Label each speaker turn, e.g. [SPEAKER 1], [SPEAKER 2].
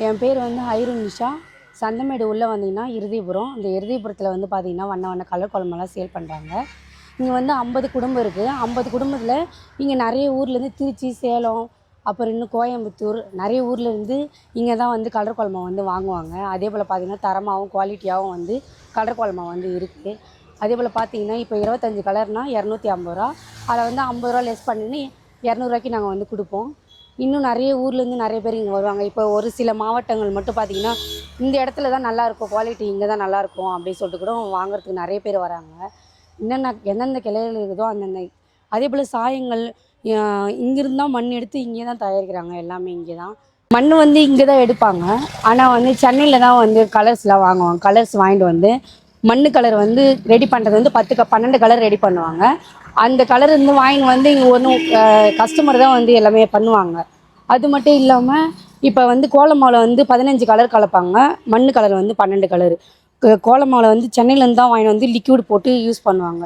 [SPEAKER 1] என் பேர் வந்து ஹைருன் நிஷா. சந்தமேடு உள்ளே வந்தீங்கன்னா இருதயபுரம். இந்த இருதயபுரத்தில் வந்து பார்த்தீங்கன்னா வண்ண வண்ண கலர் குழம்பெல்லாம் சேல் பண்ணுறாங்க. இங்கே வந்து 50 குடும்பம் இருக்குது. 50 குடும்பத்தில் இங்கே நிறைய ஊர்லேருந்து திருச்சி, சேலம், அப்புறம் இன்னும் கோயம்புத்தூர் நிறைய ஊர்லேருந்து இங்கே தான் வந்து கலர் குழம்பை வந்து வாங்குவாங்க. அதே போல் பார்த்திங்கன்னா தரமாகவும் குவாலிட்டியாகவும் வந்து கலர் குழம்பு வந்து இருக்குது. அதே போல் பார்த்திங்கன்னா இப்போ 25 கலர்னால் 250 ரூபா. அதில் வந்து 50 ரூபா லெஸ் பண்ணி 200 ரூபாய்க்கு நாங்கள் வந்து கொடுப்போம். இன்னும் நிறைய ஊர்லேருந்து நிறைய பேர் இங்கே வருவாங்க. இப்போ ஒரு சில மாவட்டங்கள் மட்டும் பார்த்திங்கன்னா இந்த இடத்துல தான் நல்லாயிருக்கும், குவாலிட்டி இங்கே தான் நல்லாயிருக்கும் அப்படின்னு சொல்லிட்டு கூட வாங்குறதுக்கு நிறைய பேர் வராங்க. எந்தெந்த கிளைகள் இருக்குதோ அந்தந்த. அதே போல் சாயங்கள் இங்கிருந்து தான் மண் எடுத்து இங்கே தான் தயாரிக்கிறாங்க. எல்லாமே இங்கே தான் மண் வந்து இங்கே தான் எடுப்பாங்க. ஆனால் வந்து சென்னையில் தான் வந்து கலர்ஸ்லாம் வாங்குவாங்க. கலர்ஸ் வாங்கிட்டு வந்து மண் கலர் வந்து ரெடி பண்ணுறது வந்து 12 கலர் ரெடி பண்ணுவாங்க. அந்த கலர் வந்து வாங்கிட்டு வந்து இங்கே ஒன்றும் கஸ்டமர் தான் வந்து எல்லாமே பண்ணுவாங்க. அது மட்டும் இல்லாமல் இப்போ வந்து கோலமாவில் வந்து 15 கலர் கலப்பாங்க. மண் கலர் வந்து 12 கலர். கோலமாவில் வந்து சென்னையிலேருந்து தான் வாங்கிட்டு வந்து லிக்விட் போட்டு யூஸ் பண்ணுவாங்க.